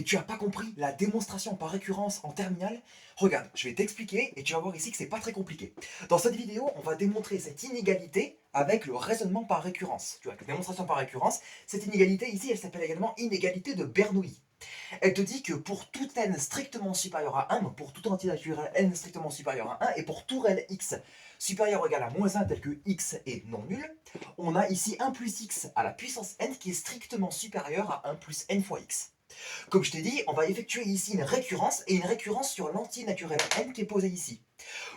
et tu n'as pas compris la démonstration par récurrence en terminale, regarde, je vais t'expliquer et tu vas voir ici que c'est pas très compliqué. Dans cette vidéo, on va démontrer cette inégalité avec le raisonnement par récurrence. Tu vois, la démonstration par récurrence, cette inégalité ici, elle s'appelle également inégalité de Bernoulli. Elle te dit que pour tout n strictement supérieur à 1, donc pour tout entier naturel n strictement supérieur à 1, et pour tout réel x supérieur ou égal à moins 1 tel que x est non nul, on a ici 1 plus x à la puissance n qui est strictement supérieur à 1 plus n fois x. Comme je t'ai dit, on va effectuer ici une récurrence, et une récurrence sur l'entier naturel n qui est posé ici.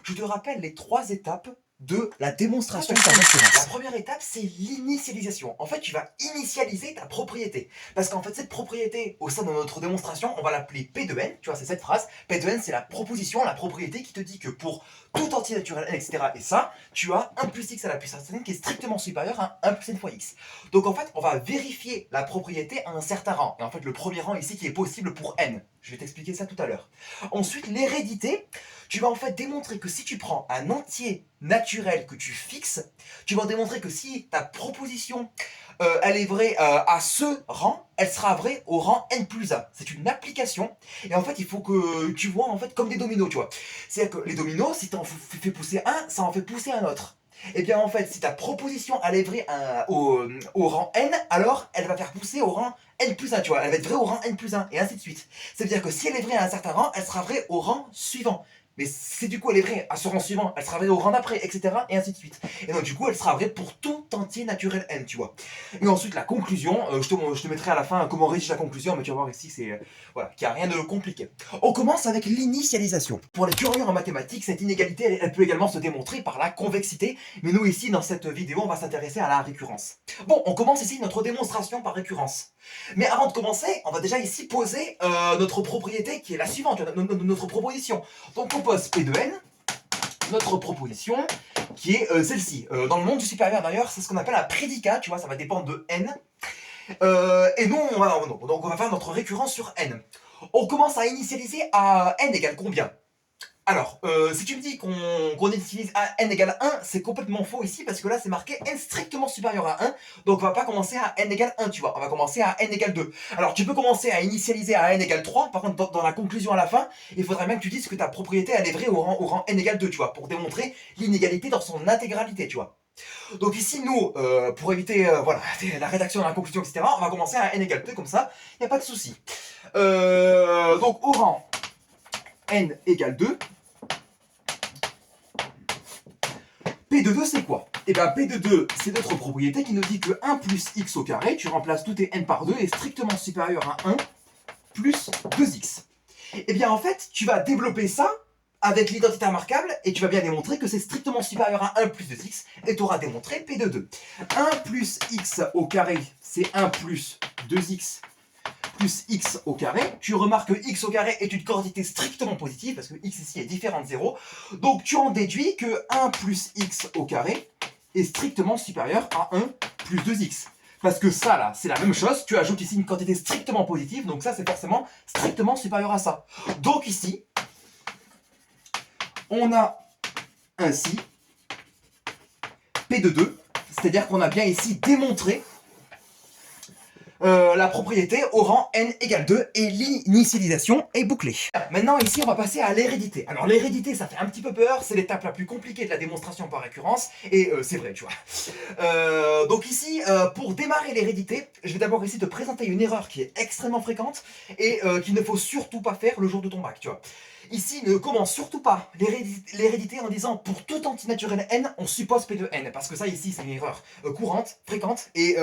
Je te rappelle les 3 étapes de la démonstration par récurrence. La première étape, c'est l'initialisation. En fait, tu vas initialiser ta propriété. Parce qu'en fait, cette propriété, au sein de notre démonstration, on va l'appeler P de n. Tu vois, c'est cette phrase. P de n, c'est la proposition, la propriété qui te dit que pour tout entier naturel n, etc. Et ça, tu as 1 plus x à la puissance n qui est strictement supérieur à 1 plus n fois x. Donc en fait, on va vérifier la propriété à un certain rang. Et en fait, le premier rang ici qui est possible pour n. Je vais t'expliquer ça tout à l'heure. Ensuite, l'hérédité. Tu vas en fait démontrer que si tu prends un entier naturel que tu fixes, tu vas démontrer que si ta proposition elle est vraie à ce rang, elle sera vraie au rang n plus 1. C'est une application, et en fait il faut que tu vois en fait comme des dominos, tu vois. C'est-à-dire que les dominos, si tu en fais pousser un, ça en fait pousser un autre. Et bien en fait, si ta proposition elle est vraie au rang n, alors elle va faire pousser au rang n plus 1, tu vois. Elle va être vraie au rang n plus 1, et ainsi de suite. C'est-à-dire que si elle est vraie à un certain rang, elle sera vraie au rang suivant. Mais si du coup elle est vraie à ce rang suivant, elle sera vraie au rang d'après, etc. Et ainsi de suite. Et donc du coup, elle sera vraie pour tout entier naturel n, tu vois. Et ensuite, la conclusion, je te mettrai à la fin comment rédiger la conclusion, mais tu vas voir ici, c'est voilà, qu'il n'y a rien de compliqué. On commence avec l'initialisation. Pour les curieux en mathématiques, cette inégalité, elle peut également se démontrer par la convexité, mais nous ici, dans cette vidéo, on va s'intéresser à la récurrence. Bon, on commence ici notre démonstration par récurrence. Mais avant de commencer, on va déjà ici poser notre propriété qui est la suivante, notre proposition. Donc on pose P de n, notre proposition, qui est celle-ci. Dans le monde du supérieur d'ailleurs, c'est ce qu'on appelle un prédicat, tu vois, ça va dépendre de n. Et nous, donc on va faire notre récurrence sur n. On commence à initialiser à n égale combien? Alors, si tu me dis qu'on utilise n égale 1, c'est complètement faux ici, parce que là c'est marqué n strictement supérieur à 1, donc on va pas commencer à n égale 1, tu vois, on va commencer à n égale 2. Alors tu peux commencer à initialiser à n égale 3, par contre dans la conclusion à la fin, il faudrait bien que tu dises que ta propriété elle est vraie au rang n égale 2, tu vois, pour démontrer l'inégalité dans son intégralité, tu vois. Donc ici nous, pour éviter voilà, la rédaction de la conclusion, etc., on va commencer à n égale 2, comme ça, il n'y a pas de souci. Donc au rang n égale 2, P de 2 c'est quoi? Et bien P de 2 c'est notre propriété qui nous dit que 1 plus x au carré, tu remplaces tout tes n par 2, est strictement supérieur à 1 plus 2x. Et bien en fait tu vas développer ça avec l'identité remarquable et tu vas bien démontrer que c'est strictement supérieur à 1 plus 2x et tu auras démontré P de 2. 1 plus x au carré c'est 1 plus 2x plus x au carré. Tu remarques que x au carré est une quantité strictement positive parce que x ici est différent de 0. Donc tu en déduis que 1 plus x au carré est strictement supérieur à 1 plus 2x. Parce que ça là, c'est la même chose. Tu ajoutes ici une quantité strictement positive, donc ça c'est forcément strictement supérieur à ça. Donc ici, on a ainsi P de 2, c'est-à-dire qu'on a bien ici démontré la propriété au rang n égale 2 et l'initialisation est bouclée. Maintenant ici on va passer à l'hérédité. Alors l'hérédité ça fait un petit peu peur, c'est l'étape la plus compliquée de la démonstration par récurrence et c'est vrai tu vois. Donc ici pour démarrer l'hérédité, je vais d'abord ici te présenter une erreur qui est extrêmement fréquente et qu'il ne faut surtout pas faire le jour de ton bac, tu vois. Ici, ne commence surtout pas l'hérédité en disant pour tout antinaturel n, on suppose P de n. Parce que ça, ici, c'est une erreur courante, fréquente, et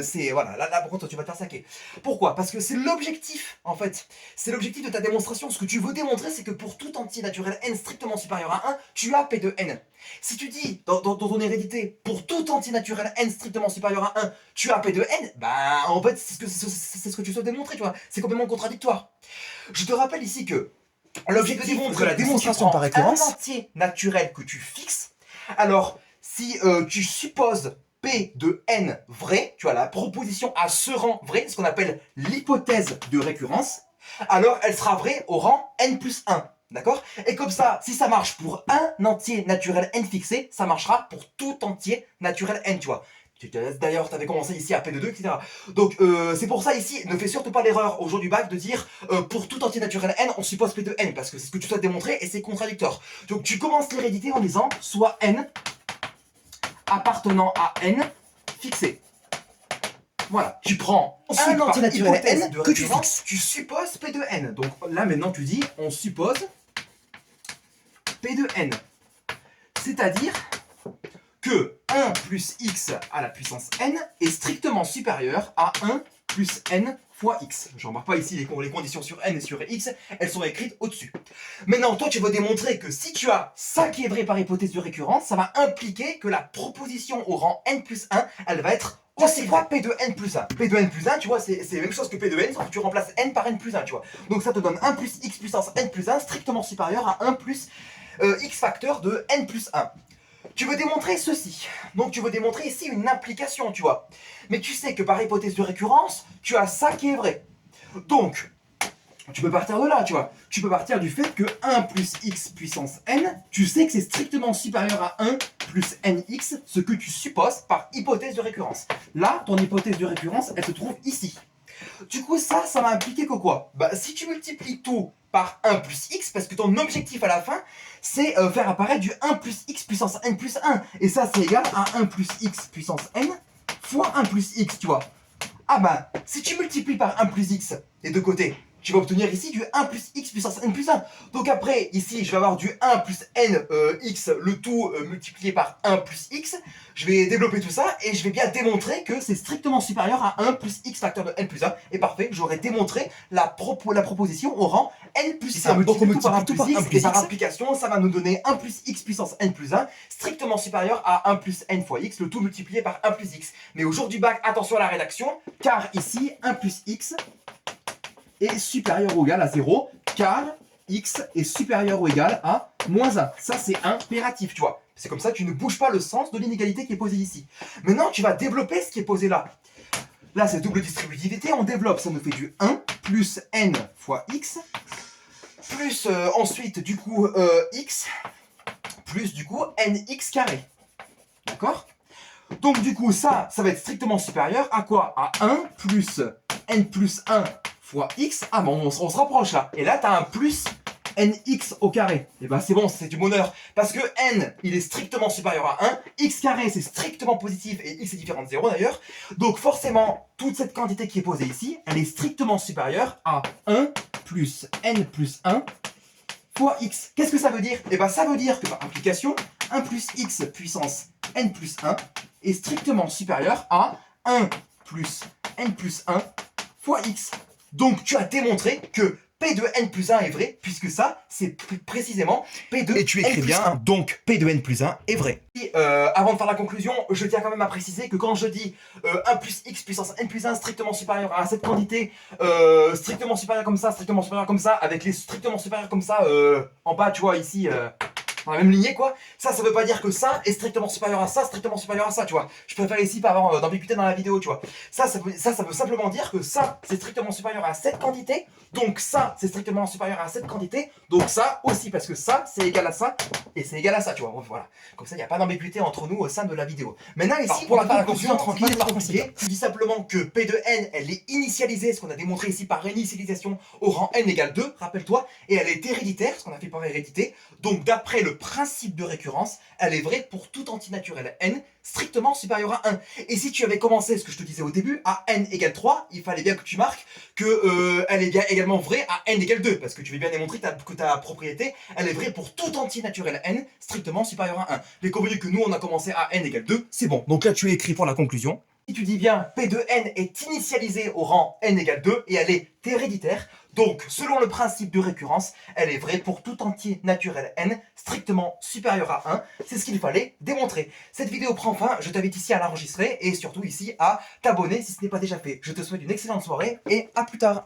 c'est, voilà, là, par contre, tu vas te faire saquer. Pourquoi? Parce que c'est l'objectif, en fait. C'est l'objectif de ta démonstration. Ce que tu veux démontrer, c'est que pour tout antinaturel n strictement supérieur à 1, tu as P de n. Si tu dis, dans ton hérédité, pour tout antinaturel n strictement supérieur à 1, tu as P de n, bah, en fait, c'est ce que tu souhaites démontrer, tu vois. C'est complètement contradictoire. Je te rappelle ici que l'objectif de la démonstration par récurrence, un entier naturel que tu fixes, alors si tu supposes P de n vrai, tu as la proposition à ce rang vrai, ce qu'on appelle l'hypothèse de récurrence, alors elle sera vraie au rang n plus 1. D'accord? Et comme ça, si ça marche pour un entier naturel n fixé, ça marchera pour tout entier naturel n, tu vois. D'ailleurs, tu avais commencé ici à P de 2, etc. Donc, c'est pour ça ici, ne fais surtout pas l'erreur au jour du bac de dire pour tout entier naturel n, on suppose P de n, parce que c'est ce que tu souhaites démontrer et c'est contradictoire. Donc, tu commences l'hérédité en disant soit n appartenant à n fixé. Voilà, tu prends un entier naturel n que tu fixes. Tu supposes P de n. Donc là, maintenant, tu dis on suppose P de n. C'est-à-dire que 1 plus x à la puissance n est strictement supérieur à 1 plus n fois x. Je ne remarque pas ici les conditions sur n et sur x, elles sont écrites au-dessus. Maintenant, toi, tu vas démontrer que si tu as ça qui est vrai par hypothèse de récurrence, ça va impliquer que la proposition au rang n plus 1, elle va être aussi quoi P de n plus 1. P de n plus 1, tu vois, c'est la même chose que P de n, sauf que tu remplaces n par n plus 1, tu vois. Donc ça te donne 1 plus x puissance n plus 1, strictement supérieur à 1 plus x facteur de n plus 1. Tu veux démontrer ceci. Donc tu veux démontrer ici une implication, tu vois. Mais tu sais que par hypothèse de récurrence, tu as ça qui est vrai. Donc, tu peux partir de là, tu vois. Tu peux partir du fait que 1 plus x puissance n, tu sais que c'est strictement supérieur à 1 plus nx, ce que tu supposes par hypothèse de récurrence. Là, ton hypothèse de récurrence, elle se trouve ici. Du coup, ça va impliquer que quoi? Bah, si tu multiplies tout par 1 plus x, parce que ton objectif à la fin, c'est faire apparaître du 1 plus x puissance n plus 1. Et ça, c'est égal à 1 plus x puissance n fois 1 plus x, tu vois. Ah bah, si tu multiplies par 1 plus x des deux côtés, tu vas obtenir ici du 1 plus x puissance n plus 1. Donc après, ici, je vais avoir du 1 plus n x, le tout multiplié par 1 plus x. Je vais développer tout ça et je vais bien démontrer que c'est strictement supérieur à 1 plus x facteur de n plus 1. Et parfait, j'aurai démontré la proposition au rang n plus 1. Donc on multiplie par 1 plus x et par implication, ça va nous donner 1 plus x puissance n plus 1, strictement supérieur à 1 plus n fois x, le tout multiplié par 1 plus x. Mais au jour du bac, attention à la rédaction, car ici, 1 plus x est supérieur ou égal à 0, car x est supérieur ou égal à moins 1. Ça, c'est impératif, tu vois. C'est comme ça, tu ne bouges pas le sens de l'inégalité qui est posée ici. Maintenant, tu vas développer ce qui est posé là. Là, c'est double distributivité, on développe, ça nous fait du 1 plus n fois x, plus ensuite, du coup, x, plus du coup, nx carré. D'accord? Donc, du coup, ça va être strictement supérieur à quoi? À 1 plus n plus 1 fois x. Ah bon, on se rapproche là. Et là, tu as un plus nx au carré. Et ben c'est bon, c'est du bonheur. Parce que n, il est strictement supérieur à 1. X carré, c'est strictement positif et x est différent de 0 d'ailleurs. Donc forcément, toute cette quantité qui est posée ici, elle est strictement supérieure à 1 plus n plus 1 fois x. Qu'est-ce que ça veut dire? Et ben ça veut dire que par implication, 1 plus x puissance n plus 1 est strictement supérieur à 1 plus n plus 1 fois x. Donc tu as démontré que P de n plus 1 est vrai, puisque ça, c'est précisément P de n plus 1. Et tu écris bien, donc P de n plus 1 est vrai. Et, avant de faire la conclusion, je tiens quand même à préciser que quand je dis 1 plus x puissance n plus 1 strictement supérieur à cette quantité, strictement supérieur comme ça, strictement supérieur comme ça, avec les strictement supérieurs comme ça, en bas, tu vois, ici... dans la même lignée quoi, ça veut pas dire que ça est strictement supérieur à ça, strictement supérieur à ça, tu vois. Je préfère ici pas avoir d'ambiguïté dans la vidéo, tu vois. Ça veut simplement dire que ça c'est strictement supérieur à cette quantité, donc ça c'est strictement supérieur à cette quantité, donc ça aussi, parce que ça c'est égal à ça, et c'est égal à ça, tu vois. Voilà. Comme ça il n'y a pas d'ambiguïté entre nous au sein de la vidéo. Maintenant ici, alors, pour la conclusion tranquille, je dis simplement que P de n, elle est initialisée, ce qu'on a démontré ici par initialisation au rang n égale 2, rappelle-toi, et elle est héréditaire, ce qu'on a fait par hérédité, donc d'après le principe de récurrence, elle est vraie pour tout antinaturel n strictement supérieur à 1. Et si tu avais commencé ce que je te disais au début, à n égale 3, il fallait bien que tu marques que elle est bien également vraie à n égale 2, parce que tu veux bien démontrer que ta propriété, elle est vraie pour tout antinaturel n strictement supérieur à 1. Mais convenu que nous, on a commencé à n égale 2, c'est bon. Donc là, tu as écrit pour la conclusion. Si tu dis bien P de n est initialisée au rang n égale 2 et elle est héréditaire, donc selon le principe de récurrence, elle est vraie pour tout entier naturel n strictement supérieur à 1. C'est ce qu'il fallait démontrer. Cette vidéo prend fin, je t'invite ici à l'enregistrer et surtout ici à t'abonner si ce n'est pas déjà fait. Je te souhaite une excellente soirée et à plus tard.